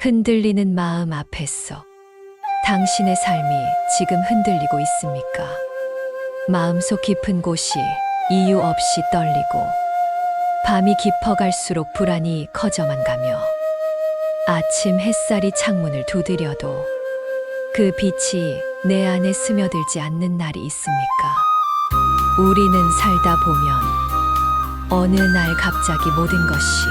흔들리는 마음 앞에서 당신의 삶이 지금 흔들리고 있습니까? 마음속 깊은 곳이 이유 없이 떨리고 밤이 깊어갈수록 불안이 커져만 가며 아침 햇살이 창문을 두드려도 그 빛이 내 안에 스며들지 않는 날이 있습니까? 우리는 살다 보면 어느 날 갑자기 모든 것이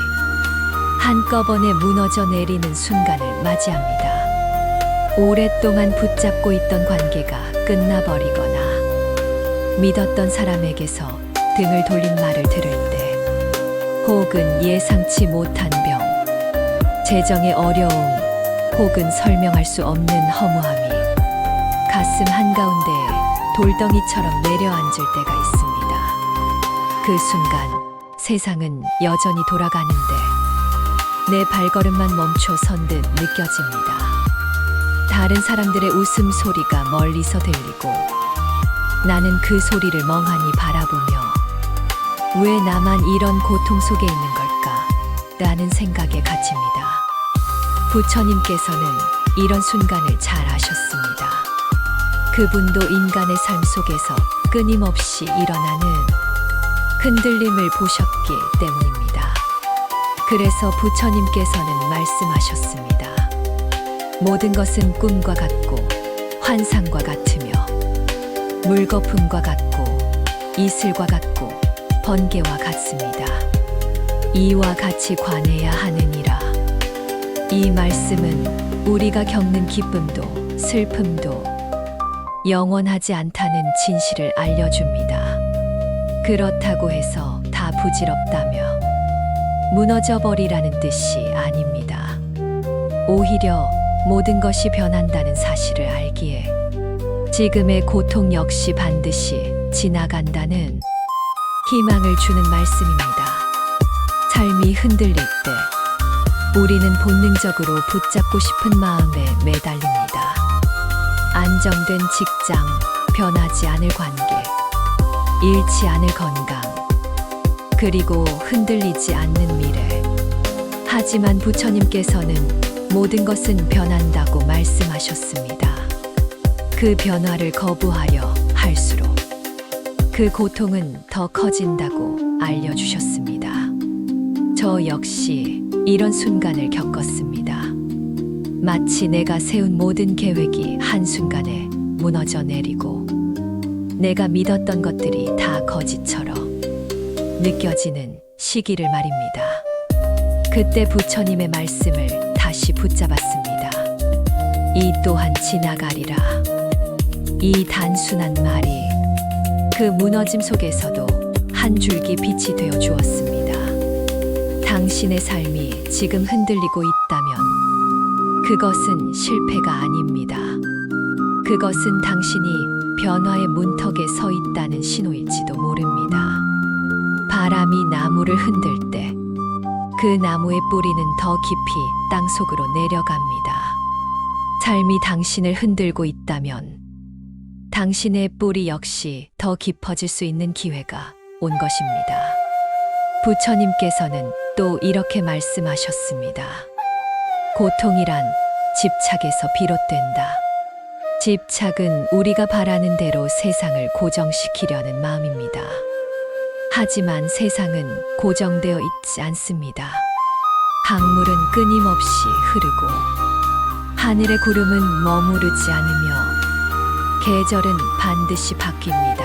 한꺼번에 무너져 내리는 순간을 맞이합니다. 오랫동안 붙잡고 있던 관계가 끝나버리거나 믿었던 사람에게서 등을 돌린 말을 들을 때, 혹은 예상치 못한 병, 재정의 어려움, 혹은 설명할 수 없는 허무함이 가슴 한가운데에 돌덩이처럼 내려앉을 때가 있습니다. 그 순간 세상은 여전히 돌아가는데 내 발걸음만 멈춰 선 듯 느껴집니다. 다른 사람들의 웃음소리가 멀리서 들리고 나는 그 소리를 멍하니 바라보며 왜 나만 이런 고통 속에 있는 걸까? 라는 생각에 갇힙니다. 부처님께서는 이런 순간을 잘 아셨습니다. 그분도 인간의 삶 속에서 끊임없이 일어나는 흔들림을 보셨기 때문입니다. 그래서 부처님께서는 말씀하셨습니다. 모든 것은 꿈과 같고 환상과 같으며 물거품과 같고 이슬과 같고 번개와 같습니다. 이와 같이 관해야 하느니라. 이 말씀은 우리가 겪는 기쁨도 슬픔도 영원하지 않다는 진실을 알려줍니다. 그렇다고 해서 다 부질없다며 무너져 버리라는 뜻이 아닙니다. 오히려 모든 것이 변한다는 사실을 알기에 지금의 고통 역시 반드시 지나간다는 희망을 주는 말씀입니다. 삶이 흔들릴 때 우리는 본능적으로 붙잡고 싶은 마음에 매달립니다. 안정된 직장, 변하지 않을 관계, 잃지 않을 건강, 그리고 흔들리지 않는 미래. 하지만 부처님께서는 모든 것은 변한다고 말씀하셨습니다. 그 변화를 거부하려 할수록 그 고통은 더 커진다고 알려주셨습니다. 저 역시 이런 순간을 겪었습니다. 마치 내가 세운 모든 계획이 한순간에 무너져 내리고 내가 믿었던 것들이 다 거짓처럼 느껴지는 시기를 말입니다. 그때 부처님의 말씀을 다시 붙잡았습니다. 이 또한 지나가리라. 이 단순한 말이 그 무너짐 속에서도 한 줄기 빛이 되어 주었습니다. 당신의 삶이 지금 흔들리고 있다면 그것은 실패가 아닙니다. 그것은 당신이 변화의 문턱에 서 있다는 신호일지도 모릅니다. 바람이 나무를 흔들 때 그 나무의 뿌리는 더 깊이 땅속으로 내려갑니다. 삶이 당신을 흔들고 있다면 당신의 뿌리 역시 더 깊어질 수 있는 기회가 온 것입니다. 부처님께서는 또 이렇게 말씀하셨습니다. 고통이란 집착에서 비롯된다. 집착은 우리가 바라는 대로 세상을 고정시키려는 마음입니다. 하지만 세상은 고정되어 있지 않습니다. 강물은 끊임없이 흐르고 하늘의 구름은 머무르지 않으며 계절은 반드시 바뀝니다.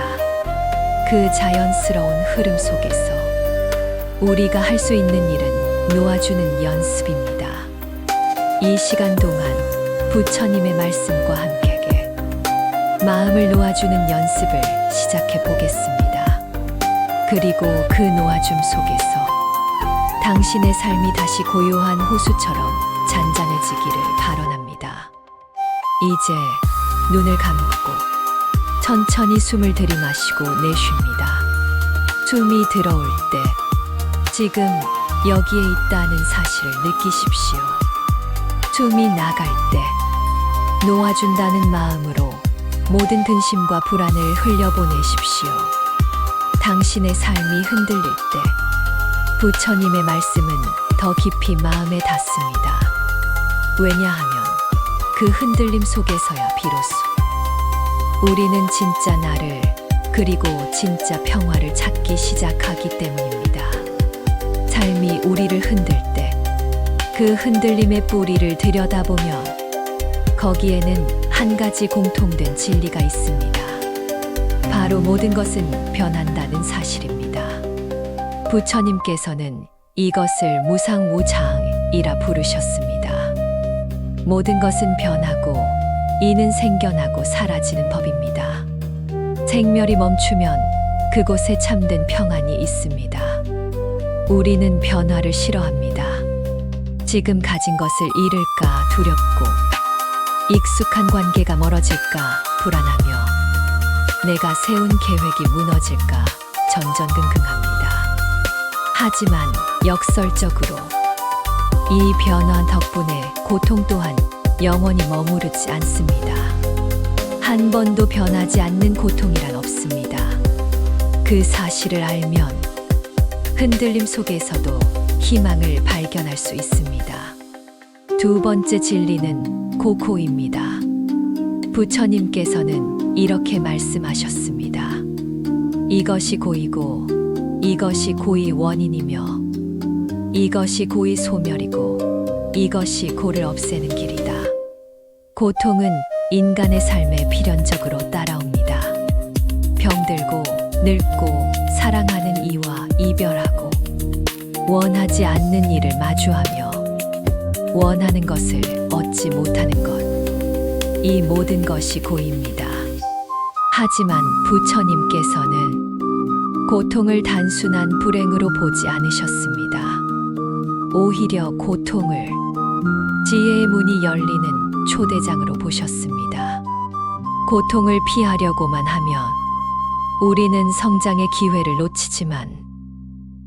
그 자연스러운 흐름 속에서 우리가 할 수 있는 일은 놓아주는 연습입니다. 이 시간 동안 부처님의 말씀과 함께 마음을 놓아주는 연습을 시작해 보겠습니다. 그리고 그 놓아줌 속에서 당신의 삶이 다시 고요한 호수처럼 잔잔해지기를 바라랍니다. 이제 눈을 감고 천천히 숨을 들이마시고 내쉽니다. 숨이 들어올 때 지금 여기에 있다는 사실을 느끼십시오. 숨이 나갈 때 놓아준다는 마음으로 모든 근심과 불안을 흘려보내십시오. 당신의 삶이 흔들릴 때 부처님의 말씀은 더 깊이 마음에 닿습니다. 왜냐하면 그 흔들림 속에서야 비로소 우리는 진짜 나를 그리고 진짜 평화를 찾기 시작하기 때문입니다. 삶이 우리를 흔들 때 그 흔들림의 뿌리를 들여다보면 거기에는 한 가지 공통된 진리가 있습니다. 바로 모든 것은 변한다는 사실입니다. 부처님께서는 이것을 무상무常이라 부르셨습니다. 모든 것은 변하고 이는 생겨나고 사라지는 법입니다. 생멸이 멈추면 그곳에 참된 평안이 있습니다. 우리는 변화를 싫어합니다. 지금 가진 것을 잃을까 두렵고 익숙한 관계가 멀어질까 불안하며 내가 세운 계획이 무너질까 전전긍긍합니다. 하지만 역설적으로 이 변화 덕분에 고통 또한 영원히 머무르지 않습니다. 한 번도 변하지 않는 고통이란 없습니다. 그 사실을 알면 흔들림 속에서도 희망을 발견할 수 있습니다. 두 번째 진리는 고코입니다. 부처님께서는 이렇게 말씀하셨습니다. 이것이 고이고 이것이 고의 원인이며 이것이 고의 소멸이고 이것이 고를 없애는 길이다. 고통은 인간의 삶에 필연적으로 따라옵니다. 병들고 늙고 사랑하는 이와 이별하고 원하지 않는 일을 마주하며 원하는 것을 얻지 못하는 것. 이 모든 것이 고입니다. 하지만 부처님께서는 고통을 단순한 불행으로 보지 않으셨습니다. 오히려 고통을 지혜의 문이 열리는 초대장으로 보셨습니다. 고통을 피하려고만 하면 우리는 성장의 기회를 놓치지만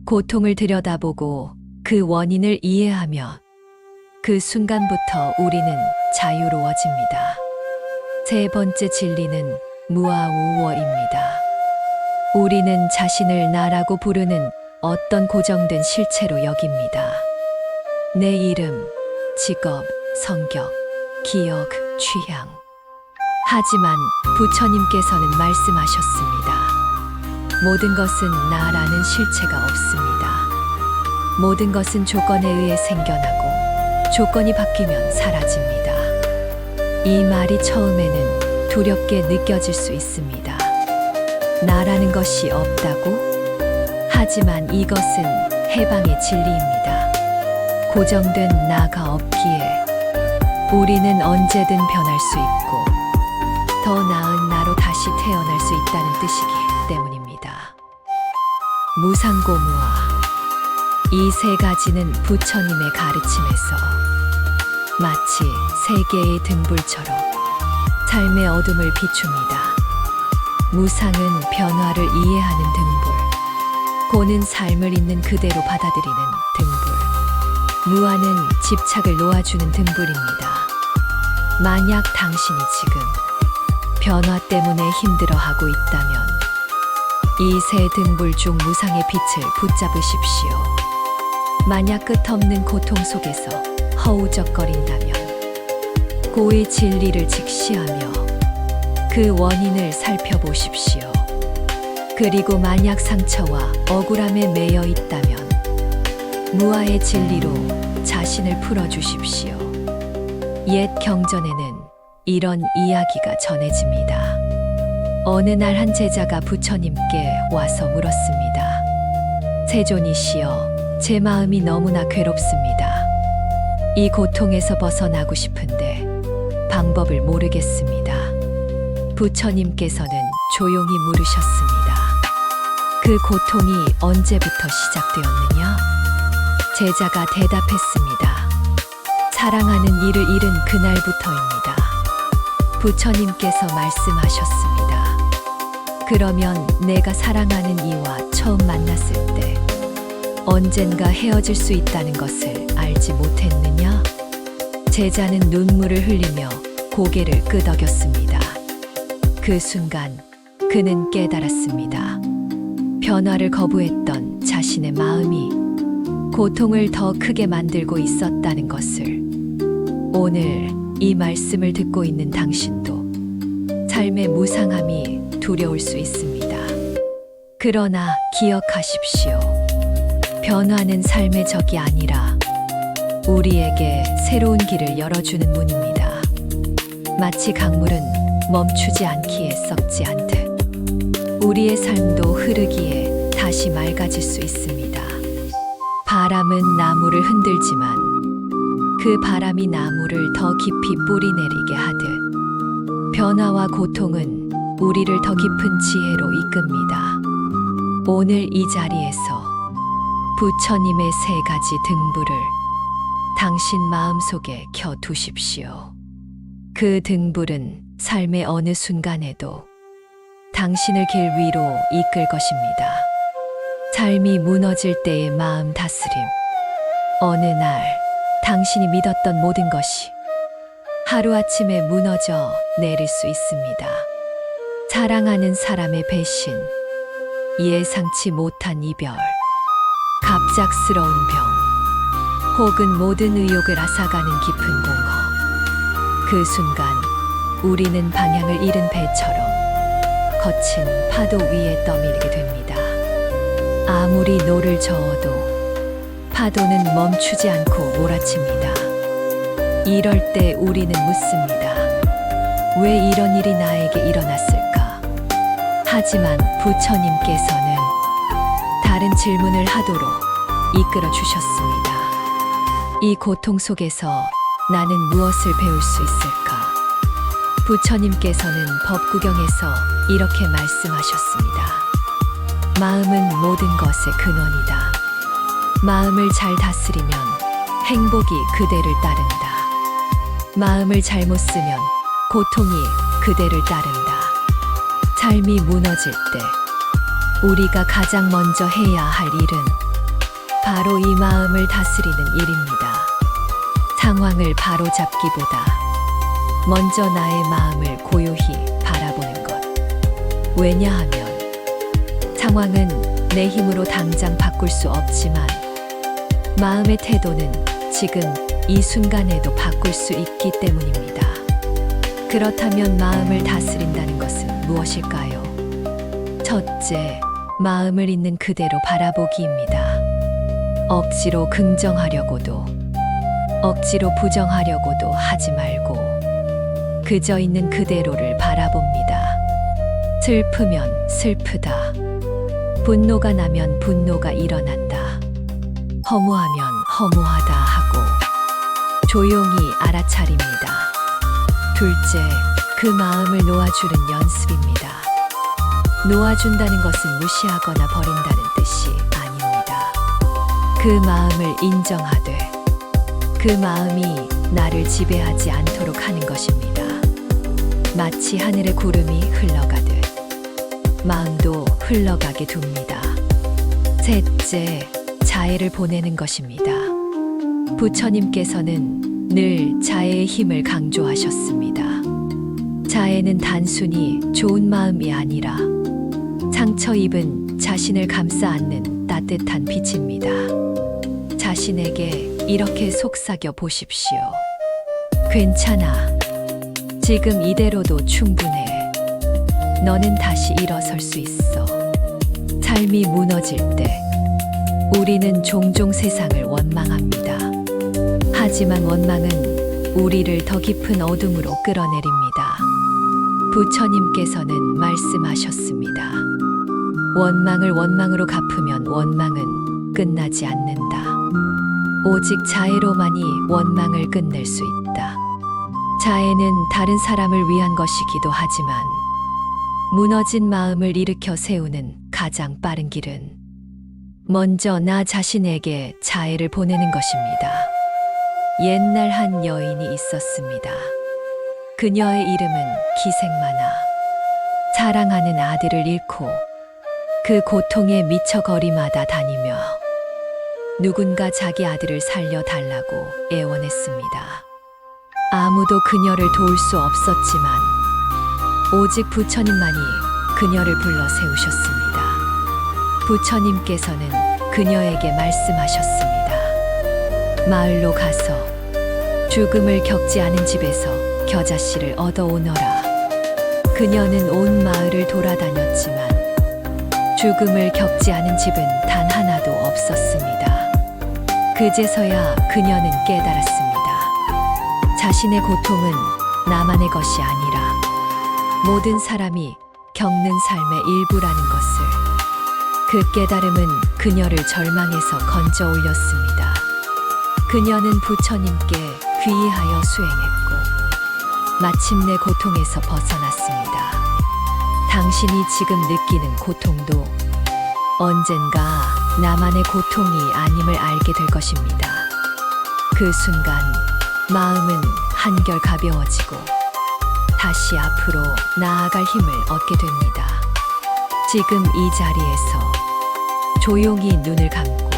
고통을 들여다보고 그 원인을 이해하며 그 순간부터 우리는 자유로워집니다. 세 번째 진리는 무아우워입니다. 우리는 자신을 나라고 부르는 어떤 고정된 실체로 여깁니다. 내 이름, 직업, 성격, 기억, 취향. 하지만 부처님께서는 말씀하셨습니다. 모든 것은 나라는 실체가 없습니다. 모든 것은 조건에 의해 생겨나고 조건이 바뀌면 사라집니다. 이 말이 처음에는 두렵게 느껴질 수 있습니다. 나라는 것이 없다고? 하지만 이것은 해방의 진리입니다. 고정된 나가 없기에 우리는 언제든 변할 수 있고 더 나은 나로 다시 태어날 수 있다는 뜻이기 때문입니다. 무상고무아. 이 세 가지는 부처님의 가르침에서 마치 세 개의 등불처럼 삶의 어둠을 비춥니다. 무상은 변화를 이해하는 등불, 고는 삶을 있는 그대로 받아들이는 등불, 무아는 집착을 놓아주는 등불입니다. 만약 당신이 지금 변화 때문에 힘들어하고 있다면 이 세 등불 중 무상의 빛을 붙잡으십시오. 만약 끝없는 고통 속에서 허우적거린다면 고의 진리를 직시하며 그 원인을 살펴보십시오. 그리고 만약 상처와 억울함에 매여 있다면 무아의 진리로 자신을 풀어주십시오. 옛 경전에는 이런 이야기가 전해집니다. 어느 날 한 제자가 부처님께 와서 물었습니다. 세존이시여, 제 마음이 너무나 괴롭습니다. 이 고통에서 벗어나고 싶은데 방법을 모르겠습니다. 부처님께서는 조용히 물으셨습니다. 그 고통이 언제부터 시작되었느냐? 제자가 대답했습니다. 사랑하는 이를 잃은 그날부터입니다. 부처님께서 말씀하셨습니다. 그러면 내가 사랑하는 이와 처음 만났을 때 언젠가 헤어질 수 있다는 것을 알지 못했느냐? 제자는 눈물을 흘리며 고개를 끄덕였습니다. 그 순간 그는 깨달았습니다. 변화를 거부했던 자신의 마음이 고통을 더 크게 만들고 있었다는 것을. 오늘 이 말씀을 듣고 있는 당신도 삶의 무상함이 두려울 수 있습니다. 그러나 기억하십시오. 변화는 삶의 적이 아니라 우리에게 새로운 길을 열어주는 문입니다. 마치 강물은 멈추지 않기에 썩지 않듯 우리의 삶도 흐르기에 다시 맑아질 수 있습니다. 바람은 나무를 흔들지만 그 바람이 나무를 더 깊이 뿌리내리게 하듯 변화와 고통은 우리를 더 깊은 지혜로 이끕니다. 오늘 이 자리에서 부처님의 세 가지 등불을 당신 마음속에 켜두십시오. 그 등불은 삶의 어느 순간에도 당신을 길 위로 이끌 것입니다. 삶이 무너질 때의 마음 다스림. 어느 날 당신이 믿었던 모든 것이 하루아침에 무너져 내릴 수 있습니다. 사랑하는 사람의 배신, 예상치 못한 이별, 갑작스러운 병, 혹은 모든 의욕을 앗아가는 깊은 공허. 그 순간 우리는 방향을 잃은 배처럼 거친 파도 위에 떠밀리게 됩니다. 아무리 노를 저어도 파도는 멈추지 않고 몰아칩니다. 이럴 때 우리는 묻습니다. 왜 이런 일이 나에게 일어났을까? 하지만 부처님께서는 다른 질문을 하도록 이끌어 주셨습니다. 이 고통 속에서 나는 무엇을 배울 수 있을까? 부처님께서는 법구경에서 이렇게 말씀하셨습니다. 마음은 모든 것의 근원이다. 마음을 잘 다스리면 행복이 그대를 따른다. 마음을 잘못 쓰면 고통이 그대를 따른다. 삶이 무너질 때 우리가 가장 먼저 해야 할 일은 바로 이 마음을 다스리는 일입니다. 상황을 바로잡기보다 먼저 나의 마음을 고요히 바라보는 것. 왜냐하면 상황은 내 힘으로 당장 바꿀 수 없지만 마음의 태도는 지금 이 순간에도 바꿀 수 있기 때문입니다. 그렇다면 마음을 다스린다는 것은 무엇일까요? 첫째, 마음을 있는 그대로 바라보기입니다. 억지로 긍정하려고도 억지로 부정하려고도 하지 말고 그저 있는 그대로를 바라봅니다. 슬프면 슬프다. 분노가 나면 분노가 일어난다. 허무하면 허무하다 하고 조용히 알아차립니다. 둘째, 그 마음을 놓아주는 연습입니다. 놓아준다는 것은 무시하거나 버린다는 뜻이 아닙니다. 그 마음을 인정하되 그 마음이 나를 지배하지 않도록 하는 것입니다. 마치 하늘의 구름이 흘러가듯 마음도 흘러가게 둡니다. 셋째, 자애를 보내는 것입니다. 부처님께서는 늘 자애의 힘을 강조하셨습니다. 자애는 단순히 좋은 마음이 아니라 상처 입은 자신을 감싸 안는 따뜻한 빛입니다. 자신에게 이렇게 속삭여 보십시오. 괜찮아. 지금 이대로도 충분해. 너는 다시 일어설 수 있어. 삶이 무너질 때 우리는 종종 세상을 원망합니다. 하지만 원망은 우리를 더 깊은 어둠으로 끌어내립니다. 부처님께서는 말씀하셨습니다. 원망을 원망으로 갚으면 원망은 끝나지 않는다. 오직 자애로만이 원망을 끝낼 수 있다. 자애는 다른 사람을 위한 것이기도 하지만 무너진 마음을 일으켜 세우는 가장 빠른 길은 먼저 나 자신에게 자애를 보내는 것입니다. 옛날 한 여인이 있었습니다. 그녀의 이름은 기생마나. 사랑하는 아들을 잃고 그 고통에 미쳐 거리마다 다니며 누군가 자기 아들을 살려달라고 애원했습니다. 아무도 그녀를 도울 수 없었지만 오직 부처님만이 그녀를 불러 세우셨습니다. 부처님께서는 그녀에게 말씀하셨습니다. 마을로 가서 죽음을 겪지 않은 집에서 겨자씨를 얻어오너라. 그녀는 온 마을을 돌아다녔지만 죽음을 겪지 않은 집은 단 하나도 없었습니다. 그제서야 그녀는 깨달았습니다. 자신의 고통은 나만의 것이 아니라 모든 사람이 겪는 삶의 일부라는 것을. 그 깨달음은 그녀를 절망에서 건져 올렸습니다. 그녀는 부처님께 귀의하여 수행했고 마침내 고통에서 벗어났습니다. 당신이 지금 느끼는 고통도 언젠가 나만의 고통이 아님을 알게 될 것입니다. 그 순간 마음은 한결 가벼워지고 다시 앞으로 나아갈 힘을 얻게 됩니다. 지금 이 자리에서 조용히 눈을 감고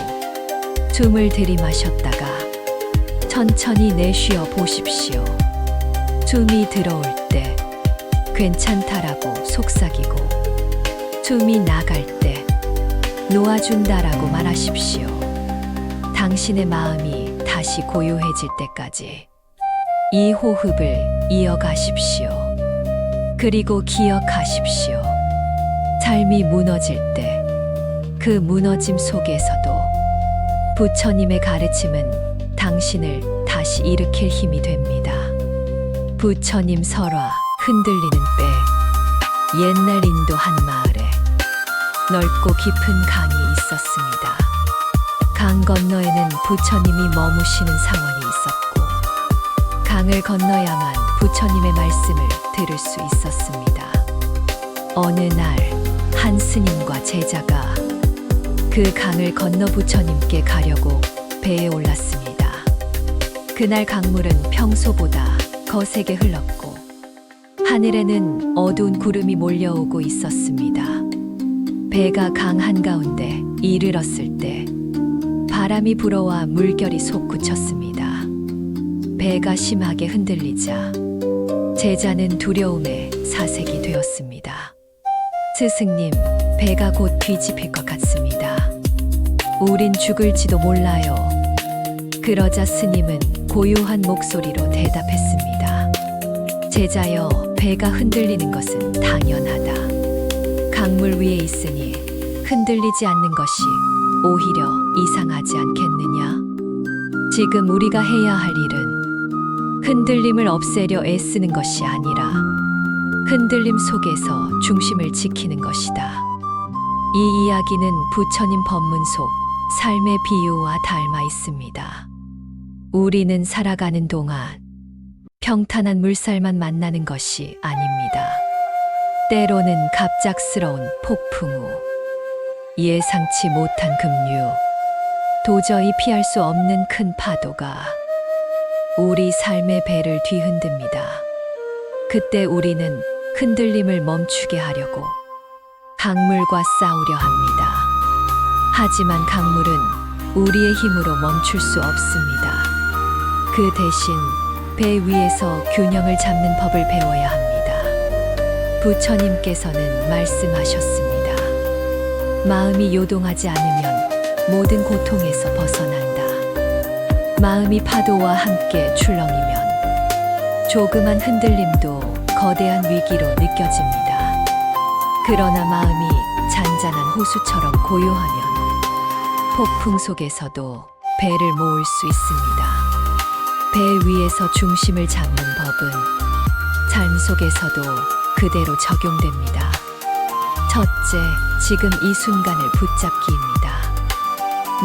숨을 들이마셨다가 천천히 내쉬어 보십시오. 숨이 들어올 때 괜찮다라고 속삭이고 숨이 나갈 때 놓아준다라고 말하십시오. 당신의 마음이 다시 고요해질 때까지 이 호흡을 이어가십시오. 그리고 기억하십시오. 삶이 무너질 때 그 무너짐 속에서도 부처님의 가르침은 당신을 다시 일으킬 힘이 됩니다. 부처님 설화 흔들리는 배. 옛날 인도 한 마을에 넓고 깊은 강이 있었습니다. 강 건너에는 부처님이 머무시는 상원이 있었고 강을 건너야만 부처님의 말씀을 들을 수 있었습니다. 어느 날 한 스님과 제자가 그 강을 건너 부처님께 가려고 배에 올랐습니다. 그날 강물은 평소보다 거세게 흘렀고 하늘에는 어두운 구름이 몰려오고 있었습니다. 배가 강 한가운데 이르렀을 때 바람이 불어와 물결이 솟구쳤습니다. 배가 심하게 흔들리자 제자는 두려움에 사색이 되었습니다. 스승님, 배가 곧 뒤집힐 것 같습니다. 우린 죽을지도 몰라요. 그러자 스님은 고요한 목소리로 대답했습니다. 제자여, 배가 흔들리는 것은 당연하다. 강물 위에 있으니 흔들리지 않는 것이 오히려 이상하지 않겠느냐? 지금 우리가 해야 할 일은 흔들림을 없애려 애쓰는 것이 아니라 흔들림 속에서 중심을 지키는 것이다. 이 이야기는 부처님 법문 속 삶의 비유와 닮아 있습니다. 우리는 살아가는 동안 평탄한 물살만 만나는 것이 아닙니다. 때로는 갑작스러운 폭풍 우, 예상치 못한 급류, 도저히 피할 수 없는 큰 파도가 우리 삶의 배를 뒤흔듭니다. 그때 우리는 흔들림을 멈추게 하려고 강물과 싸우려 합니다. 하지만 강물은 우리의 힘으로 멈출 수 없습니다. 그 대신 배 위에서 균형을 잡는 법을 배워야 합니다. 부처님께서는 말씀하셨습니다. 마음이 요동하지 않으면 모든 고통에서 벗어난다. 마음이 파도와 함께 출렁이면 조그만 흔들림도 거대한 위기로 느껴집니다. 그러나 마음이 잔잔한 호수처럼 고요하면 폭풍 속에서도 배를 모을 수 있습니다. 배 위에서 중심을 잡는 법은 삶 속에서도 그대로 적용됩니다. 첫째, 지금 이 순간을 붙잡기입니다.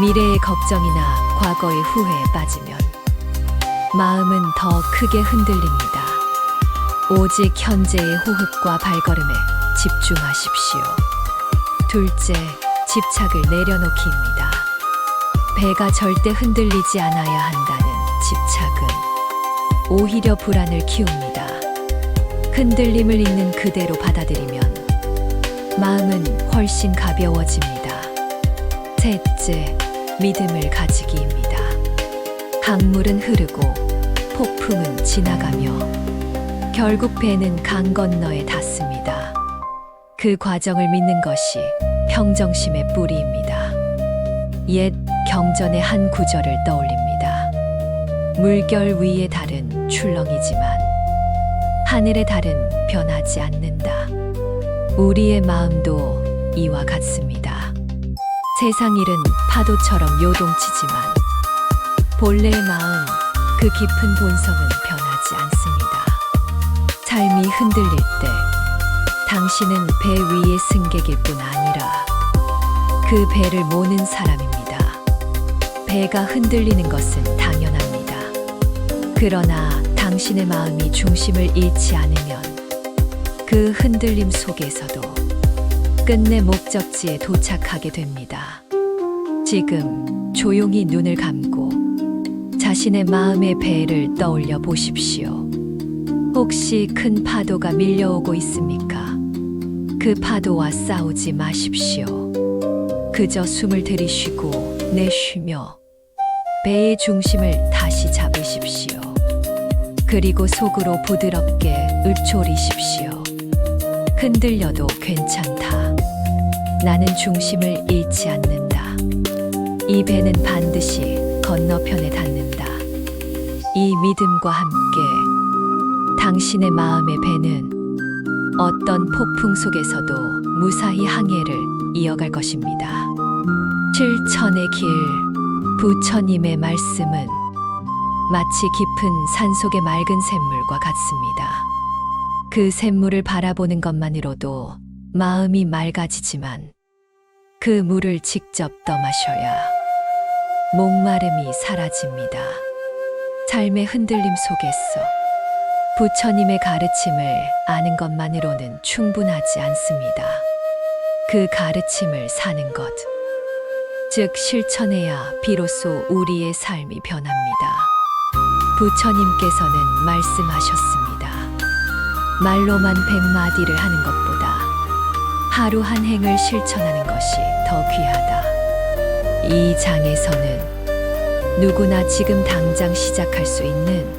미래의 걱정이나 과거의 후회에 빠지면 마음은 더 크게 흔들립니다. 오직 현재의 호흡과 발걸음에 집중하십시오. 둘째, 집착을 내려놓기입니다. 배가 절대 흔들리지 않아야 한다는 집착은 오히려 불안을 키웁니다. 흔들림을 있는 그대로 받아들이면 마음은 훨씬 가벼워집니다. 셋째, 믿음을 가지기입니다. 강물은 흐르고 폭풍은 지나가며 결국 배는 강 건너에 닿습니다. 그 과정을 믿는 것이 평정심의 뿌리입니다. 옛 경전의 한 구절을 떠올립니다. 물결 위에 다른 출렁이지만 하늘의 달은 변하지 않는다. 우리의 마음도 이와 같습니다. 세상 일은 파도처럼 요동치지만 본래의 마음, 그 깊은 본성은 변하지 않습니다. 삶이 흔들릴 때 당신은 배 위의 승객일 뿐 아니라 그 배를 모는 사람입니다. 배가 흔들리는 것은 당연합니다. 그러나 당신의 마음이 중심을 잃지 않으면 그 흔들림 속에서도 끝내 목적지에 도착하게 됩니다. 지금 조용히 눈을 감고 자신의 마음의 배를 떠올려 보십시오. 혹시 큰 파도가 밀려오고 있습니까? 그 파도와 싸우지 마십시오. 그저 숨을 들이쉬고 내쉬며 배의 중심을 다시 잡으십시오. 그리고 속으로 부드럽게 읊조리십시오. 흔들려도 괜찮다. 나는 중심을 잃지 않는다. 이 배는 반드시 건너편에 닿는다. 이 믿음과 함께 당신의 마음의 배는 어떤 폭풍 속에서도 무사히 항해를 이어갈 것입니다. 실천의 길, 부처님의 말씀은 마치 깊은 산속의 맑은 샘물과 같습니다. 그 샘물을 바라보는 것만으로도 마음이 맑아지지만 그 물을 직접 떠마셔야 목마름이 사라집니다. 삶의 흔들림 속에서 부처님의 가르침을 아는 것만으로는 충분하지 않습니다. 그 가르침을 사는 것, 즉 실천해야 비로소 우리의 삶이 변합니다. 부처님께서는 말씀하셨습니다. 말로만 100마디를 하는 것보다 하루 한 행을 실천하는 것이 더 귀하다. 이 장에서는 누구나 지금 당장 시작할 수 있는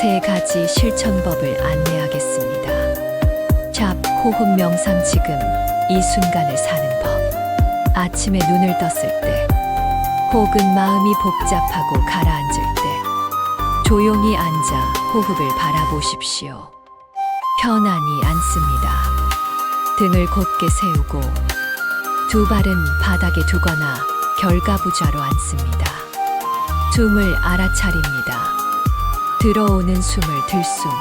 3가지 실천법을 안내하겠습니다. 호흡 명상. 지금 이 순간을 사는 법. 아침에 눈을 떴을 때 혹은 마음이 복잡하고 가라앉을 때 조용히 앉아 호흡을 바라보십시오. 편안히 앉습니다. 등을 곧게 세우고 두 발은 바닥에 두거나 결과부좌로 앉습니다. 숨을 알아차립니다. 들어오는 숨을 들숨,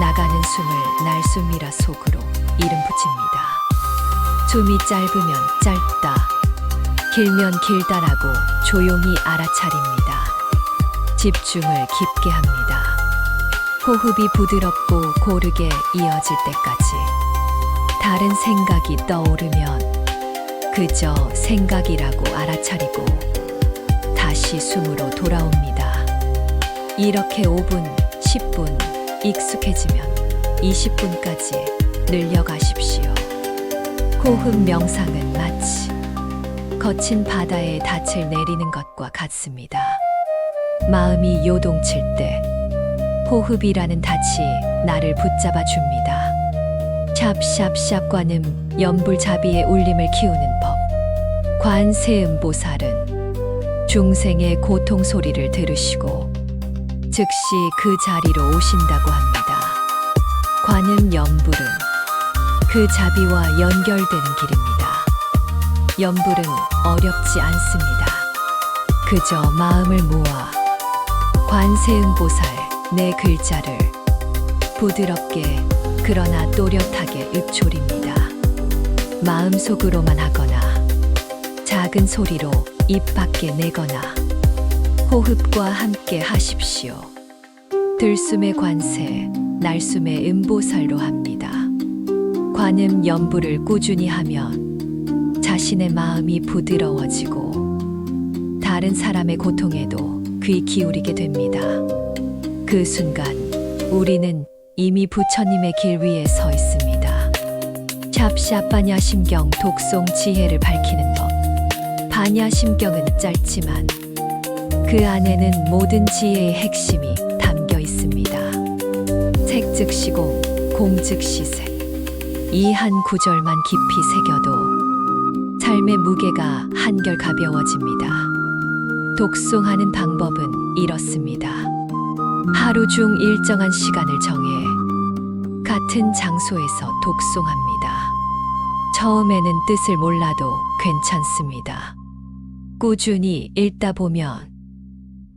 나가는 숨을 날숨이라 속으로 이름 붙입니다. 숨이 짧으면 짧다, 길면 길다라고 조용히 알아차립니다. 집중을 깊게 합니다. 호흡이 부드럽고 고르게 이어질 때까지. 다른 생각이 떠오르면 그저 생각이라고 알아차리고 다시 숨으로 돌아옵니다. 이렇게 5분, 10분 익숙해지면 20분까지 늘려가십시오. 호흡 명상은 마치 거친 바다에 닻을 내리는 것과 같습니다. 마음이 요동칠 때 호흡이라는 닻이 나를 붙잡아 줍니다. 샵샵샵 관음 연불자비의 울림을 키우는 법. 관세음보살은 중생의 고통 소리를 들으시고 즉시 그 자리로 오신다고 합니다. 관음 연불은 그 자비와 연결되는 길입니다. 연불은 어렵지 않습니다. 그저 마음을 모아 관세음보살 네 글자를 부드럽게 그러나 또렷하게 읊조립니다. 마음속으로만 하거나 작은 소리로 입 밖에 내거나 호흡과 함께 하십시오. 들숨의 관세, 날숨의 음보살로 합니다. 관음 연불을 꾸준히 하면 자신의 마음이 부드러워지고 다른 사람의 고통에도 귀 기울이게 됩니다. 그 순간 우리는 이미 부처님의 길 위에 서 있습니다. 샵샵 반야심경 독송 지혜를 밝히는 법. 반야심경은 짧지만 그 안에는 모든 지혜의 핵심이 담겨 있습니다. 색 즉 시공, 공 즉 시색. 이 한 구절만 깊이 새겨도 삶의 무게가 한결 가벼워집니다. 독송하는 방법은 이렇습니다. 하루 중 일정한 시간을 정해 같은 장소에서 독송합니다. 처음에는 뜻을 몰라도 괜찮습니다. 꾸준히 읽다 보면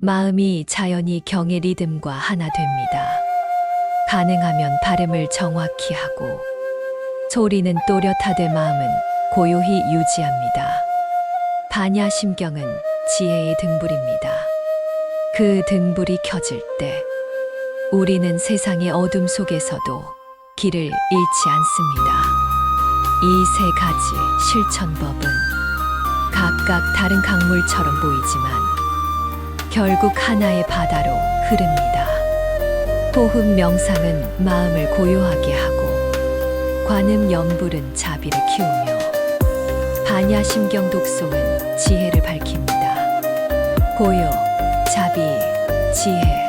마음이 자연히 경의 리듬과 하나 됩니다. 가능하면 발음을 정확히 하고 소리는 또렷하되 마음은 고요히 유지합니다. 반야심경은 지혜의 등불입니다. 그 등불이 켜질 때 우리는 세상의 어둠 속에서도 길을 잃지 않습니다. 이 세 가지 실천법은 각각 다른 강물처럼 보이지만 결국 하나의 바다로 흐릅니다. 호흡 명상은 마음을 고요하게 하고 관음 염불은 자비를 키우며 반야심경 독송은 지혜를 밝힙니다. 고요, 자비, 지혜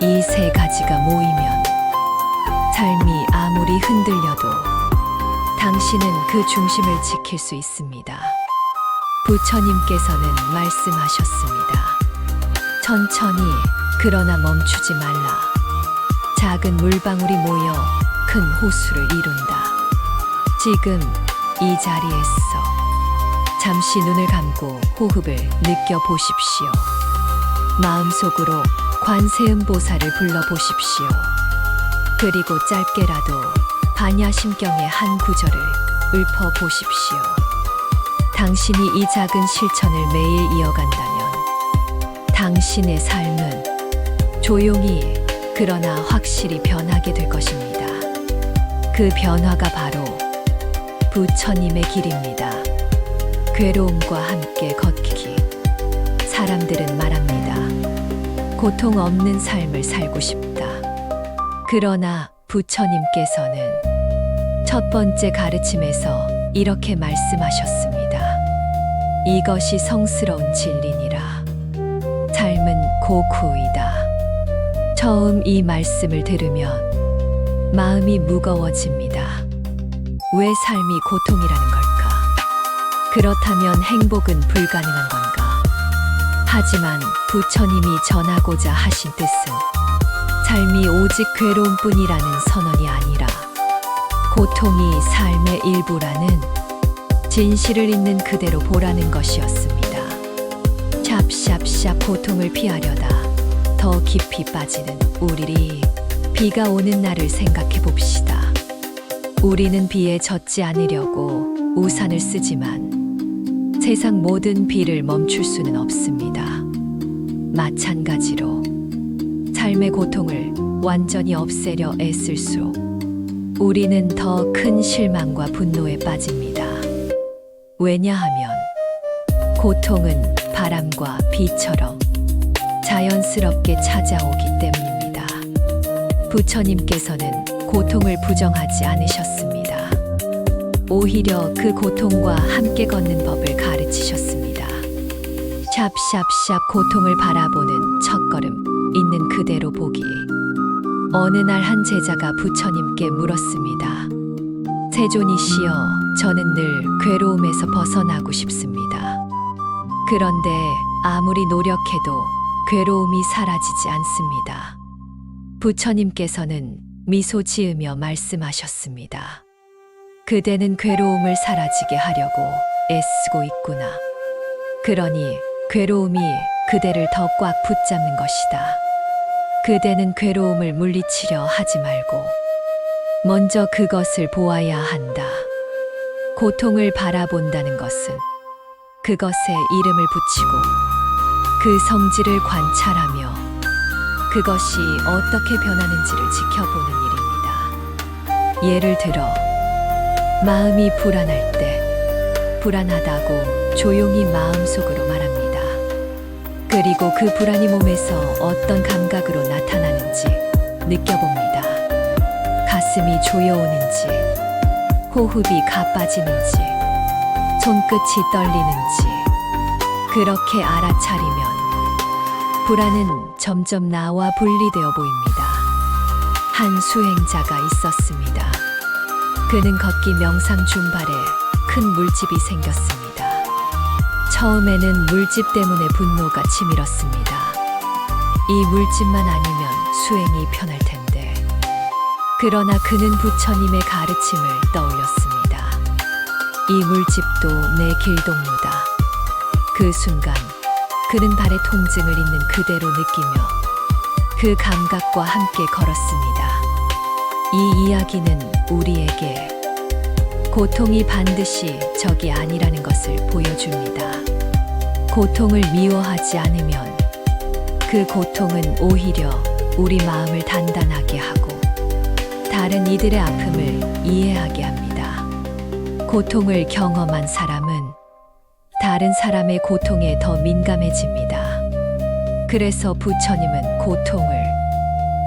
이 세 가지가 모이면 삶이 아무리 흔들려도 당신은 그 중심을 지킬 수 있습니다. 부처님께서는 말씀하셨습니다. 천천히 그러나 멈추지 말라. 작은 물방울이 모여 큰 호수를 이룬다. 지금 이 자리에서 잠시 눈을 감고 호흡을 느껴보십시오. 마음속으로 관세음보살을 불러보십시오. 그리고 짧게라도 반야심경의 한 구절을 읊어보십시오. 당신이 이 작은 실천을 매일 이어간다면 당신의 삶은 조용히 그러나 확실히 변하게 될 것입니다. 그 변화가 바로 부처님의 길입니다. 괴로움과 함께 걷기. 사람들은 말합니다. 고통 없는 삶을 살고 싶다. 그러나 부처님께서는 첫 번째 가르침에서 이렇게 말씀하셨습니다. 이것이 성스러운 진리니라. 삶은 고쿠이다. 처음 이 말씀을 들으면 마음이 무거워집니다. 왜 삶이 고통이라는 걸까? 그렇다면 행복은 불가능한 건가? 하지만 부처님이 전하고자 하신 뜻은 삶이 오직 괴로움뿐이라는 선언이 아니라 고통이 삶의 일부라는 진실을 있는 그대로 보라는 것이었습니다. 샵샵샵 고통을 피하려다 더 깊이 빠지는 우리. 비가 오는 날을 생각해 봅시다. 우리는 비에 젖지 않으려고 우산을 쓰지만 세상 모든 비를 멈출 수는 없습니다. 마찬가지로 삶의 고통을 완전히 없애려 애쓸수록 우리는 더 큰 실망과 분노에 빠집니다. 왜냐하면 고통은 바람과 비처럼 자연스럽게 찾아오기 때문입니다. 부처님께서는 고통을 부정하지 않으셨습니다. 오히려 그 고통과 함께 걷는 법을 가르치셨습니다. 샵샵샵 고통을 바라보는 첫걸음, 있는 그대로 보기. 어느 날 한 제자가 부처님께 물었습니다. 세존이시여, 저는 늘 괴로움에서 벗어나고 싶습니다. 그런데 아무리 노력해도 괴로움이 사라지지 않습니다. 부처님께서는 미소 지으며 말씀하셨습니다. 그대는 괴로움을 사라지게 하려고 애쓰고 있구나. 그러니 괴로움이 그대를 더 꽉 붙잡는 것이다. 그대는 괴로움을 물리치려 하지 말고 먼저 그것을 보아야 한다. 고통을 바라본다는 것은 그것에 이름을 붙이고 그 성질을 관찰하며 그것이 어떻게 변하는지를 지켜보는 일입니다. 예를 들어 마음이 불안할 때 불안하다고 조용히 마음속으로 말합니다. 그리고 그 불안이 몸에서 어떤 감각으로 나타나는지 느껴봅니다. 가슴이 조여오는지, 호흡이 가빠지는지, 손끝이 떨리는지. 그렇게 알아차리면 불안은 점점 나와 분리되어 보입니다. 한 수행자가 있었습니다. 그는 걷기 명상 중발에 큰 물집이 생겼습니다. 처음에는 물집 때문에 분노가 치밀었습니다. 이 물집만 아니면 수행이 편할 텐데. 그러나 그는 부처님의 가르침을 떠올렸습니다. 이 물집도 내 길동무다. 그 순간 그는 발의 통증을 있는 그대로 느끼며 그 감각과 함께 걸었습니다. 이 이야기는 우리에게 고통이 반드시 적이 아니라는 것을 보여줍니다. 고통을 미워하지 않으면 그 고통은 오히려 우리 마음을 단단하게 하고 다른 이들의 아픔을 이해하게 합니다. 고통을 경험한 사람은 다른 사람의 고통에 더 민감해집니다. 그래서 부처님은 고통을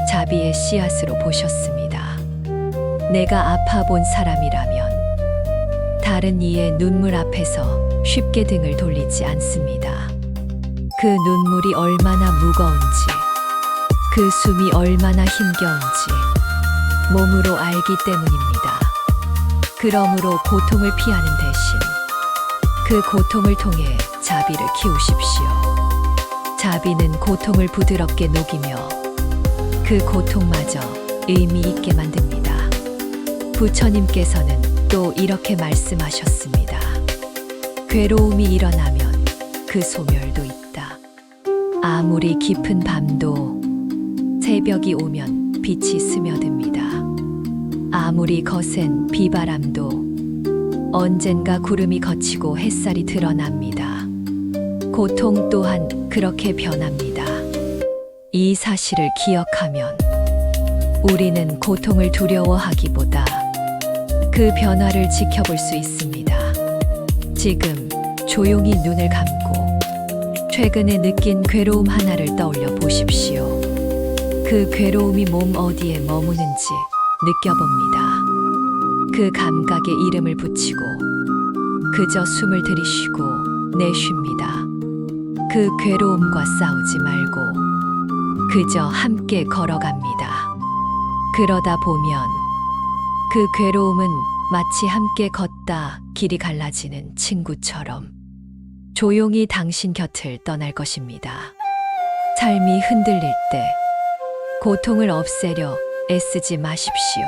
자비의 씨앗으로 보셨습니다. 내가 아파 본 사람이라면 다른 이의 눈물 앞에서 쉽게 등을 돌리지 않습니다. 그 눈물이 얼마나 무거운지, 그 숨이 얼마나 힘겨운지 몸으로 알기 때문입니다. 그러므로 고통을 피하는 대신 그 고통을 통해 자비를 키우십시오. 자비는 고통을 부드럽게 녹이며 그 고통마저 의미 있게 만듭니다. 부처님께서는 또 이렇게 말씀하셨습니다. 괴로움이 일어나면 그 소멸도 있다. 아무리 깊은 밤도 새벽이 오면 빛이 스며듭니다. 아무리 거센 비바람도 언젠가 구름이 걷히고 햇살이 드러납니다. 고통 또한 그렇게 변합니다. 이 사실을 기억하면 우리는 고통을 두려워하기보다 그 변화를 지켜볼 수 있습니다. 지금 조용히 눈을 감고 최근에 느낀 괴로움 하나를 떠올려 보십시오. 그 괴로움이 몸 어디에 머무는지 느껴봅니다. 그 감각에 이름을 붙이고 그저 숨을 들이쉬고 내쉽니다. 그 괴로움과 싸우지 말고 그저 함께 걸어갑니다. 그러다 보면 그 괴로움은 마치 함께 걷다 길이 갈라지는 친구처럼 조용히 당신 곁을 떠날 것입니다. 삶이 흔들릴 때 고통을 없애려 애쓰지 마십시오.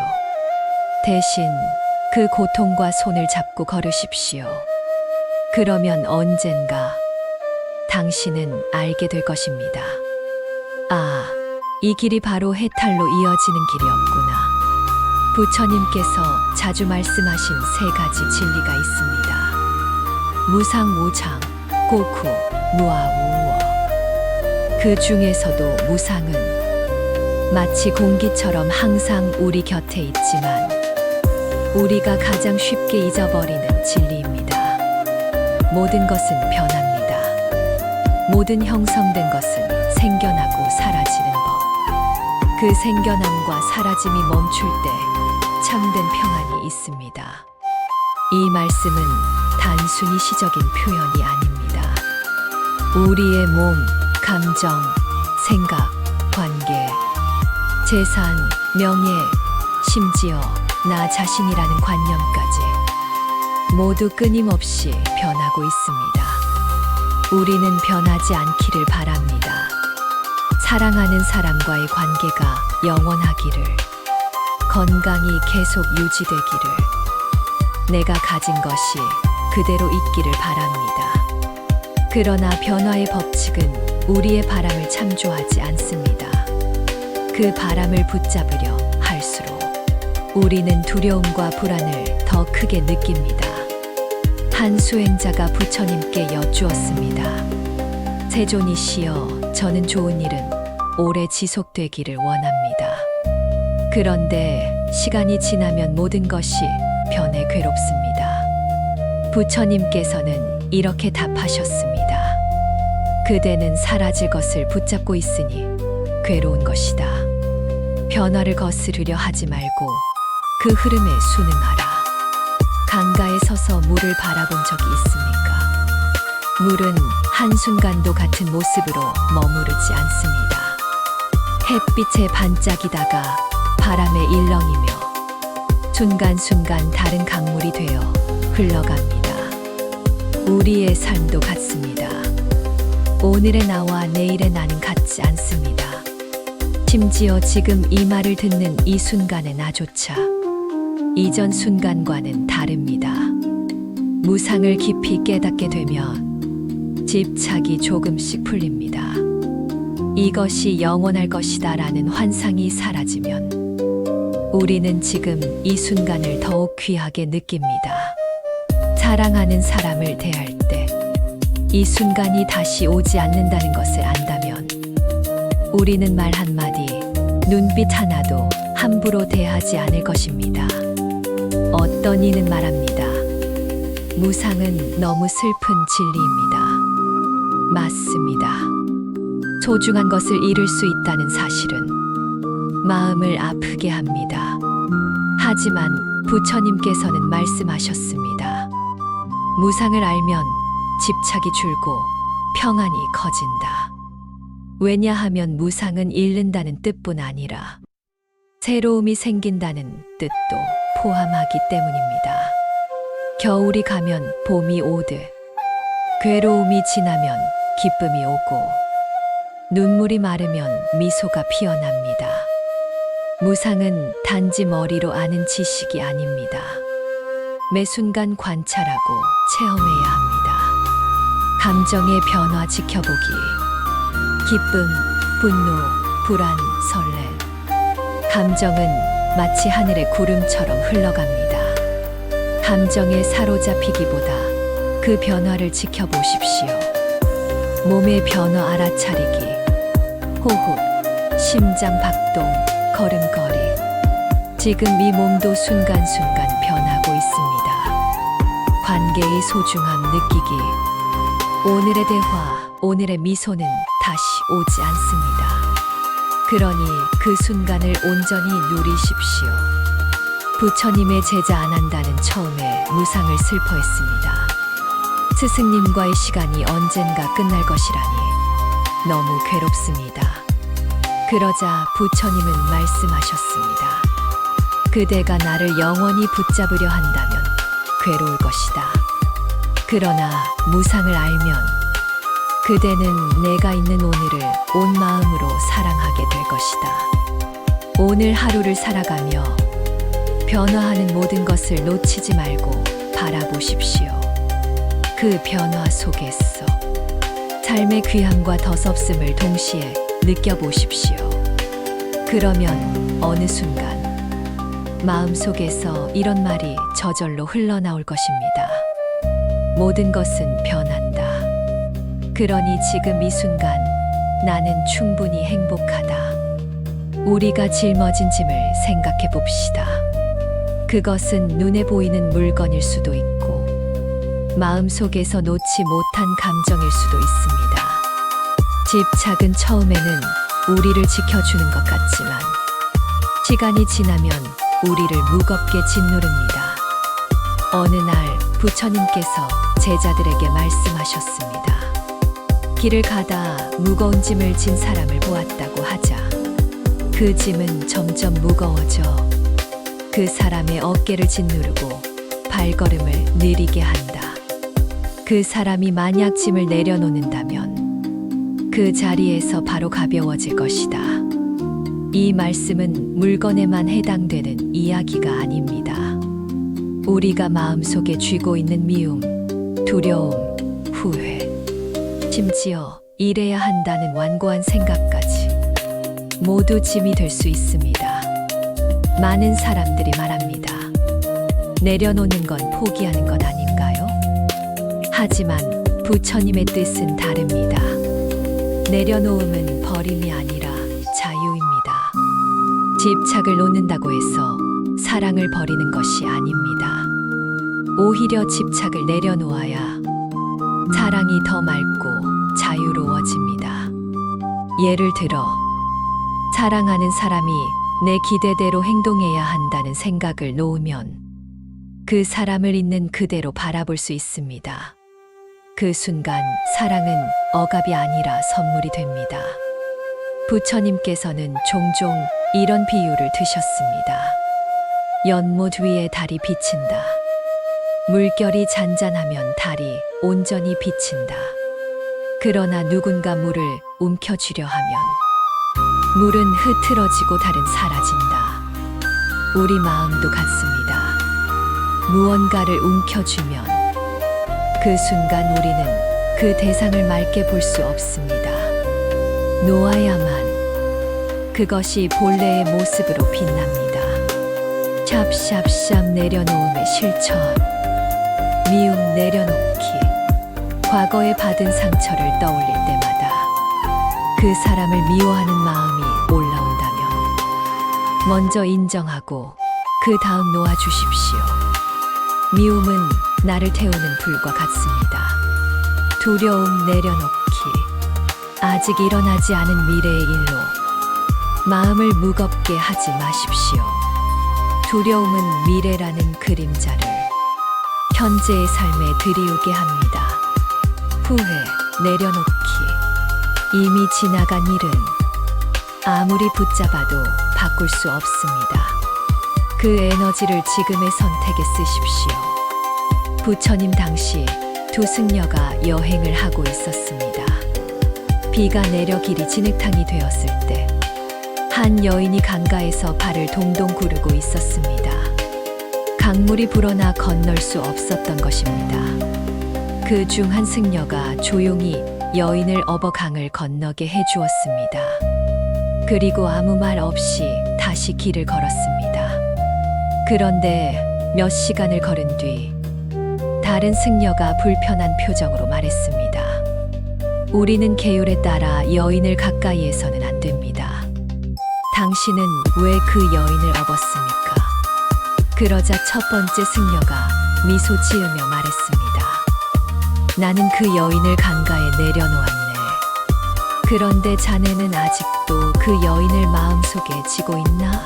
대신 그 고통과 손을 잡고 걸으십시오. 그러면 언젠가 당신은 알게 될 것입니다. 아, 이 길이 바로 해탈로 이어지는 길이었구나. 부처님께서 자주 말씀하신 세 가지 진리가 있습니다. 무상무常, 고쿠, 무아우어. 그 중에서도 무상은 마치 공기처럼 항상 우리 곁에 있지만 우리가 가장 쉽게 잊어버리는 진리입니다. 모든 것은 변합니다. 모든 형성된 것은 생겨나고 사라지는 법. 그 생겨남과 사라짐이 멈출 때 참된 평안이 있습니다. 이 말씀은 단순히 시적인 표현이 아닙니다. 우리의 몸, 감정, 생각, 관계, 재산, 명예, 심지어 나 자신이라는 관념까지 모두 끊임없이 변하고 있습니다. 우리는 변하지 않기를 바랍니다. 사랑하는 사람과의 관계가 영원하기를, 건강이 계속 유지되기를, 내가 가진 것이 그대로 있기를 바랍니다. 그러나 변화의 법칙은 우리의 바람을 참조하지 않습니다. 그 바람을 붙잡으려 할수록 우리는 두려움과 불안을 더 크게 느낍니다. 한 수행자가 부처님께 여쭈었습니다. 세존이시여, 저는 좋은 일은 오래 지속되기를 원합니다. 그런데 시간이 지나면 모든 것이 변해 괴롭습니다. 부처님께서는 이렇게 답하셨습니다. 그대는 사라질 것을 붙잡고 있으니 괴로운 것이다. 변화를 거스르려 하지 말고 그 흐름에 순응하라. 강가에 서서 물을 바라본 적이 있습니까? 물은 한순간도 같은 모습으로 머무르지 않습니다. 햇빛에 반짝이다가 바람에 일렁이며 순간순간 다른 강물이 되어 흘러갑니다. 우리의 삶도 같습니다. 오늘의 나와 내일의 나는 같지 않습니다. 심지어 지금 이 말을 듣는 이 순간의 나조차 이전 순간과는 다릅니다. 무상을 깊이 깨닫게 되면 집착이 조금씩 풀립니다. 이것이 영원할 것이다라는 환상이 사라지면 우리는 지금 이 순간을 더욱 귀하게 느낍니다. 사랑하는 사람을 대할 때 이 순간이 다시 오지 않는다는 것을 안다면 우리는 말 한마디, 눈빛 하나도 함부로 대하지 않을 것입니다. 어떤 이는 말합니다. 무상은 너무 슬픈 진리입니다. 맞습니다. 소중한 것을 잃을 수 있다는 사실은 마음을 아프게 합니다. 하지만 부처님께서는 말씀하셨습니다. 무상을 알면 집착이 줄고 평안이 커진다. 왜냐하면 무상은 잃는다는 뜻뿐 아니라 새로움이 생긴다는 뜻도 포함하기 때문입니다. 겨울이 가면 봄이 오듯 괴로움이 지나면 기쁨이 오고 눈물이 마르면 미소가 피어납니다. 무상은 단지 머리로 아는 지식이 아닙니다. 매 순간 관찰하고 체험해야 합니다. 감정의 변화 지켜보기, 기쁨, 분노, 불안, 설렘. 감정은 마치 하늘의 구름처럼 흘러갑니다. 감정에 사로잡히기보다 그 변화를 지켜보십시오. 몸의 변화 알아차리기, 호흡, 심장 박동, 걸음걸이. 지금 이 몸도 순간순간 변하고 있습니다. 관계의 소중함 느끼기. 오늘의 대화, 오늘의 미소는 다시 오지 않습니다. 그러니 그 순간을 온전히 누리십시오. 부처님의 제자 안 한다는 처음에 무상을 슬퍼했습니다. 스승님과의 시간이 언젠가 끝날 것이라니 너무 괴롭습니다. 그러자 부처님은 말씀하셨습니다. 그대가 나를 영원히 붙잡으려 한다면 괴로울 것이다. 그러나 무상을 알면 그대는 내가 있는 오늘을 온 마음으로 사랑하게 될 것이다. 오늘 하루를 살아가며 변화하는 모든 것을 놓치지 말고 바라보십시오. 그 변화 속에서 삶의 귀함과 더섭음을 동시에 느껴보십시오. 그러면 어느 순간 마음속에서 이런 말이 저절로 흘러나올 것입니다. 모든 것은 변한다. 그러니 지금 이 순간 나는 충분히 행복하다. 우리가 짊어진 짐을 생각해 봅시다. 그것은 눈에 보이는 물건일 수도 있고 마음속에서 놓지 못한 감정일 수도 있습니다. 집착은 처음에는 우리를 지켜주는 것 같지만 시간이 지나면 우리를 무겁게 짓누릅니다. 어느 날 부처님께서 제자들에게 말씀하셨습니다. 길을 가다 무거운 짐을 진 사람을 보았다고 하자 그 짐은 점점 무거워져 그 사람의 어깨를 짓누르고 발걸음을 느리게 한다. 그 사람이 만약 짐을 내려놓는다면 그 자리에서 바로 가벼워질 것이다. 이 말씀은 물건에만 해당되는 이야기가 아닙니다. 우리가 마음속에 쥐고 있는 미움, 두려움, 후회, 심지어 이래야 한다는 완고한 생각까지 모두 짐이 될 수 있습니다. 많은 사람들이 말합니다. 내려놓는 건 포기하는 것 아닌가요? 하지만 부처님의 뜻은 다릅니다. 내려놓음은 버림이 아니라 자유입니다. 집착을 놓는다고 해서 사랑을 버리는 것이 아닙니다. 오히려 집착을 내려놓아야 사랑이 더 맑고 자유로워집니다. 예를 들어 사랑하는 사람이 내 기대대로 행동해야 한다는 생각을 놓으면 그 사람을 있는 그대로 바라볼 수 있습니다. 그 순간 사랑은 억압이 아니라 선물이 됩니다. 부처님께서는 종종 이런 비유를 드셨습니다. 연못 위에 달이 비친다. 물결이 잔잔하면 달이 온전히 비친다. 그러나 누군가 물을 움켜쥐려 하면 물은 흐트러지고 달은 사라진다. 우리 마음도 같습니다. 무언가를 움켜쥐면 그 순간 우리는 그 대상을 맑게 볼 수 없습니다. 놓아야만 그것이 본래의 모습으로 빛납니다. 샵샵샵 내려놓음의 실천. 미움 내려놓기. 과거에 받은 상처를 떠올릴 때마다 그 사람을 미워하는 마음이 올라온다면 먼저 인정하고 그 다음 놓아주십시오. 미움은 나를 태우는 불과 같습니다. 두려움 내려놓기. 아직 일어나지 않은 미래의 일로 마음을 무겁게 하지 마십시오. 두려움은 미래라는 그림자를 현재의 삶에 들이우게 합니다. 후회 내려놓기. 이미 지나간 일은 아무리 붙잡아도 바꿀 수 없습니다. 그 에너지를 지금의 선택에 쓰십시오. 부처님 당시 두 승려가 여행을 하고 있었습니다. 비가 내려 길이 진흙탕이 되었을 때 한 여인이 강가에서 발을 동동 구르고 있었습니다. 강물이 불어나 건널 수 없었던 것입니다. 그 중 한 승려가 조용히 여인을 업어 강을 건너게 해주었습니다. 그리고 아무 말 없이 다시 길을 걸었습니다. 그런데 몇 시간을 걸은 뒤 다른 승려가 불편한 표정으로 말했습니다. 우리는 계율에 따라 여인을 가까이에서는 안 됩니다. 당신은 왜 그 여인을 업었습니까? 그러자 첫 번째 승려가 미소 지으며 말했습니다. 나는 그 여인을 강가에 내려놓았네. 그런데 자네는 아직도 그 여인을 마음속에 지고 있나?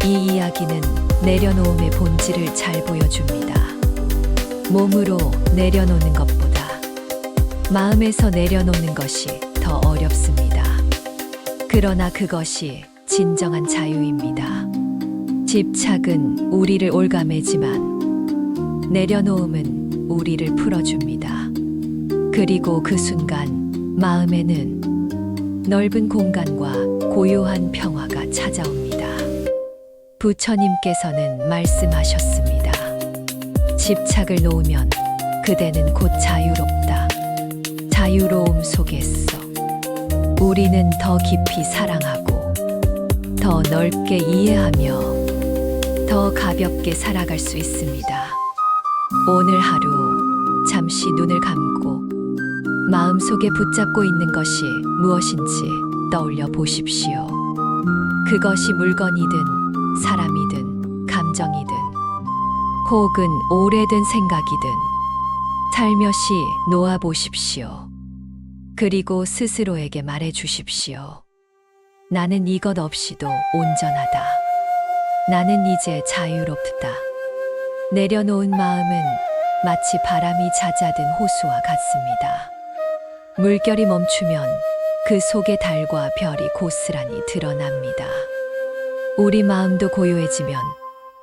이 이야기는 내려놓음의 본질을 잘 보여줍니다. 몸으로 내려놓는 것보다 마음에서 내려놓는 것이 더 어렵습니다. 그러나 그것이 진정한 자유입니다. 집착은 우리를 올가매지만 내려놓음은 우리를 풀어줍니다. 그리고 그 순간 마음에는 넓은 공간과 고요한 평화가 찾아옵니다. 부처님께서는 말씀하셨습니다. 집착을 놓으면 그대는 곧 자유롭다. 자유로움 속에서 우리는 더 깊이 사랑하고 더 넓게 이해하며 더 가볍게 살아갈 수 있습니다. 오늘 하루 잠시 눈을 감고 마음속에 붙잡고 있는 것이 무엇인지 떠올려 보십시오. 그것이 물건이든 사람이든 감정이든 혹은 오래된 생각이든 살며시 놓아 보십시오. 그리고 스스로에게 말해 주십시오. 나는 이것 없이도 온전하다. 나는 이제 자유롭다. 내려놓은 마음은 마치 바람이 잦아든 호수와 같습니다. 물결이 멈추면 그 속의 달과 별이 고스란히 드러납니다. 우리 마음도 고요해지면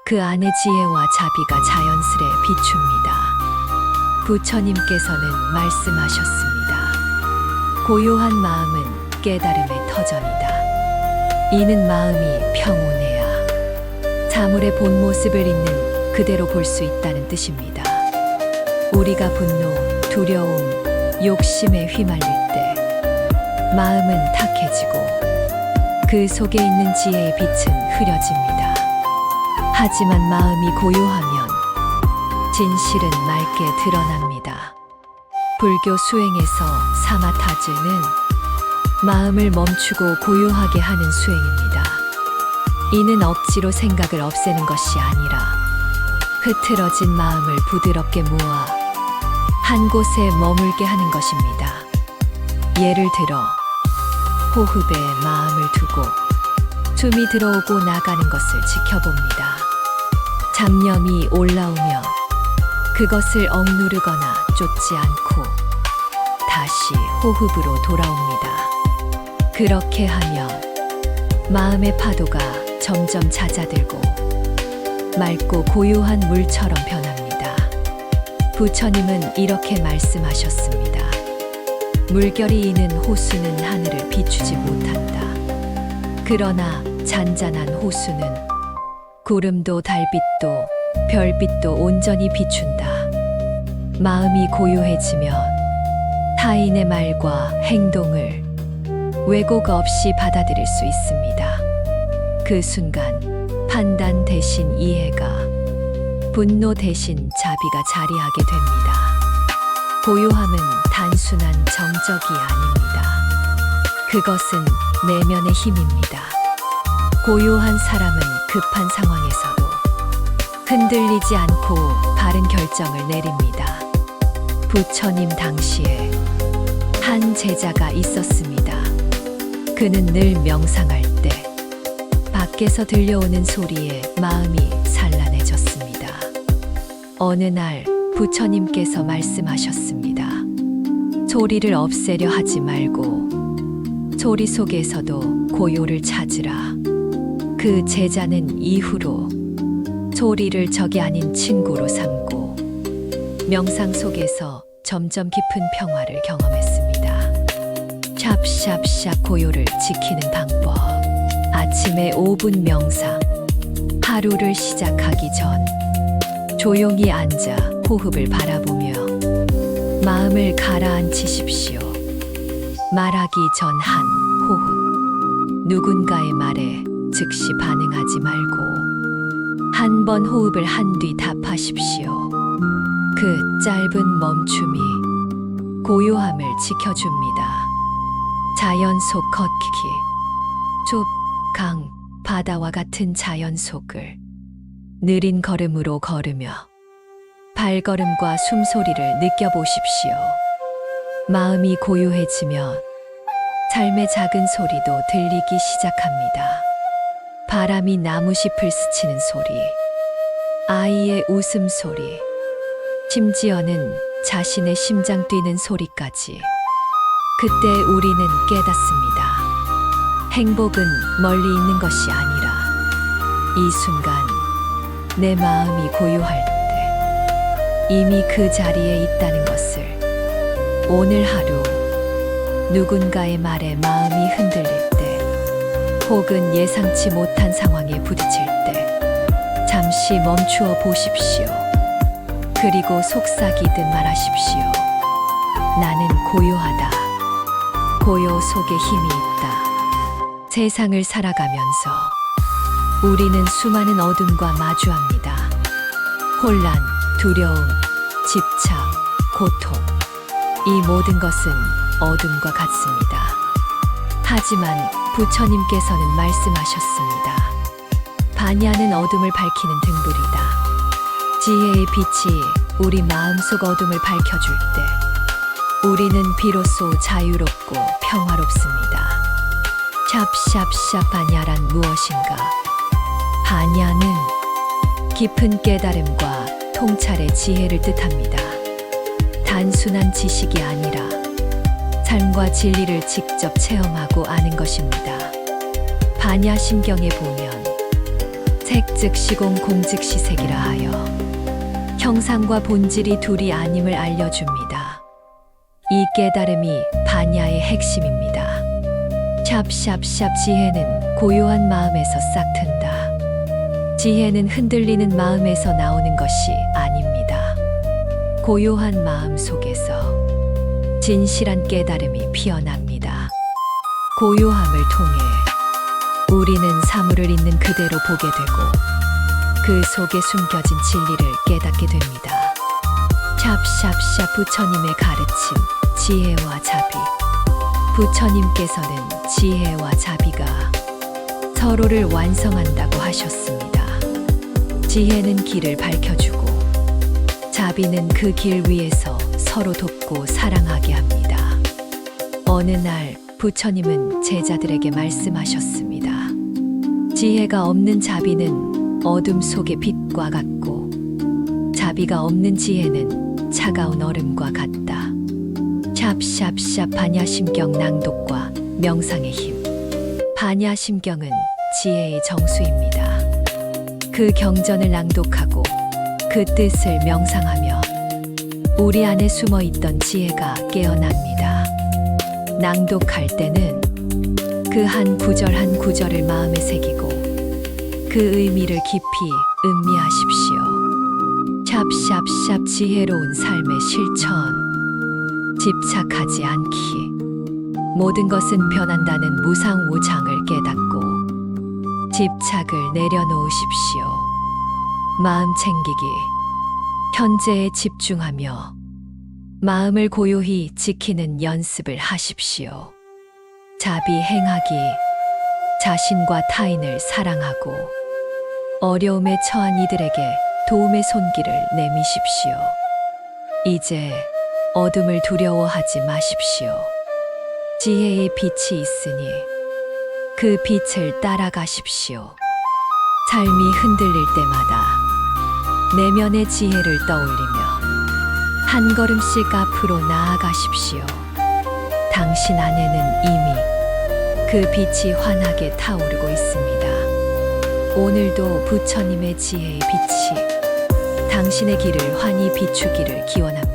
그 안의 지혜와 자비가 자연스레 비춥니다. 부처님께서는 말씀하셨습니다. 고요한 마음은 깨달음의 터전이다. 이는 마음이 평온해야 사물의 본 모습을 있는 그대로 볼 수 있다는 뜻입니다. 우리가 분노, 두려움, 욕심에 휘말릴 때 마음은 탁해지고 그 속에 있는 지혜의 빛은 흐려집니다. 하지만 마음이 고요하면 진실은 맑게 드러납니다. 불교 수행에서 사마타즈는 마음을 멈추고 고요하게 하는 수행입니다. 이는 억지로 생각을 없애는 것이 아니라 흐트러진 마음을 부드럽게 모아 한 곳에 머물게 하는 것입니다. 예를 들어 호흡에 마음을 두고 숨이 들어오고 나가는 것을 지켜봅니다. 잡념이 올라오며 그것을 억누르거나 쫓지 않고 다시 호흡으로 돌아옵니다. 그렇게 하면 마음의 파도가 점점 잦아들고 맑고 고요한 물처럼 변합니다. 부처님은 이렇게 말씀하셨습니다. 물결이 이는 호수는 하늘을 비추지 못한다. 그러나 잔잔한 호수는 구름도 달빛도 별빛도 온전히 비춘다. 마음이 고요해지면 타인의 말과 행동을 왜곡 없이 받아들일 수 있습니다. 그 순간 판단 대신 이해가, 분노 대신 자비가 자리하게 됩니다. 고요함은 단순한 정적이 아닙니다. 그것은 내면의 힘입니다. 고요한 사람은 급한 상황에서도 흔들리지 않고 바른 결정을 내립니다. 부처님 당시에 한 제자가 있었습니다. 그는 늘 명상할 때 밖에서 들려오는 소리에 마음이 산란해졌습니다. 어느 날 부처님께서 말씀하셨습니다. 소리를 없애려 하지 말고 소리 속에서도 고요를 찾으라. 그 제자는 이후로 소리를 적이 아닌 친구로 삼고 명상 속에서 점점 깊은 평화를 경험했습니다. 샵샵샵 고요를 지키는 방법. 아침에 5분 명상. 하루를 시작하기 전 조용히 앉아 호흡을 바라보며 마음을 가라앉히십시오. 말하기 전 한 호흡. 누군가의 말에 즉시 반응하지 말고 한 번 호흡을 한 뒤 답하십시오. 그 짧은 멈춤이 고요함을 지켜줍니다. 자연 속 걷기. 숲, 강, 바다와 같은 자연 속을 느린 걸음으로 걸으며 발걸음과 숨소리를 느껴보십시오. 마음이 고요해지면 삶의 작은 소리도 들리기 시작합니다. 바람이 나무잎을 스치는 소리, 아이의 웃음소리, 심지어는 자신의 심장 뛰는 소리까지. 그때 우리는 깨닫습니다. 행복은 멀리 있는 것이 아니라 이 순간 내 마음이 고요할 때 이미 그 자리에 있다는 것을. 오늘 하루 누군가의 말에 마음이 흔들릴 때 혹은 예상치 못한 상황에 부딪힐 때 잠시 멈추어 보십시오. 그리고 속삭이듯 말하십시오. 나는 고요하다. 고요 속에 힘이 있다. 세상을 살아가면서 우리는 수많은 어둠과 마주합니다. 혼란, 두려움, 집착, 고통. 이 모든 것은 어둠과 같습니다. 하지만 부처님께서는 말씀하셨습니다. 반야는 어둠을 밝히는 등불이다. 지혜의 빛이 우리 마음속 어둠을 밝혀줄 때 우리는 비로소 자유롭고 평화롭습니다. 샵샵샵 반야란 무엇인가? 반야는 깊은 깨달음과 통찰의 지혜를 뜻합니다. 단순한 지식이 아니라 삶과 진리를 직접 체험하고 아는 것입니다. 반야 심경에 보면 색즉 시공 공즉 시색이라 하여 형상과 본질이 둘이 아님을 알려줍니다. 이 깨달음이 반야의 핵심입니다. 샵샵샵 지혜는 고요한 마음에서 싹 튼다. 지혜는 흔들리는 마음에서 나오는 것이 아닙니다. 고요한 마음 속에서 진실한 깨달음이 피어납니다. 고요함을 통해 우리는 사물을 있는 그대로 보게 되고 그 속에 숨겨진 진리를 깨닫게 됩니다. 샵샵샵 부처님의 가르침, 지혜와 자비. 부처님께서는 지혜와 자비가 서로를 완성한다고 하셨습니다. 지혜는 길을 밝혀주고 자비는 그 길 위에서 서로 돕고 사랑하게 합니다. 어느 날 부처님은 제자들에게 말씀하셨습니다. 지혜가 없는 자비는 어둠 속의 빛과 같고 자비가 없는 지혜는 차가운 얼음과 같다. 샵샵샵 반야심경 낭독과 명상의 힘. 반야심경은 지혜의 정수입니다. 그 경전을 낭독하고 그 뜻을 명상하며 우리 안에 숨어있던 지혜가 깨어납니다. 낭독할 때는 그 한 구절 한 구절을 마음에 새기고 그 의미를 깊이 음미하십시오. 샵샵샵 지혜로운 삶의 실천. 집착하지 않기. 모든 것은 변한다는 무상우장을 깨닫고 집착을 내려놓으십시오. 마음 챙기기. 현재에 집중하며 마음을 고요히 지키는 연습을 하십시오. 자비 행하기. 자신과 타인을 사랑하고 어려움에 처한 이들에게 도움의 손길을 내미십시오. 이제 어둠을 두려워하지 마십시오. 지혜의 빛이 있으니 그 빛을 따라가십시오. 삶이 흔들릴 때마다 내면의 지혜를 떠올리며 한 걸음씩 앞으로 나아가십시오. 당신 안에는 이미 그 빛이 환하게 타오르고 있습니다. 오늘도 부처님의 지혜의 빛이 당신의 길을 환히 비추기를 기원합니다.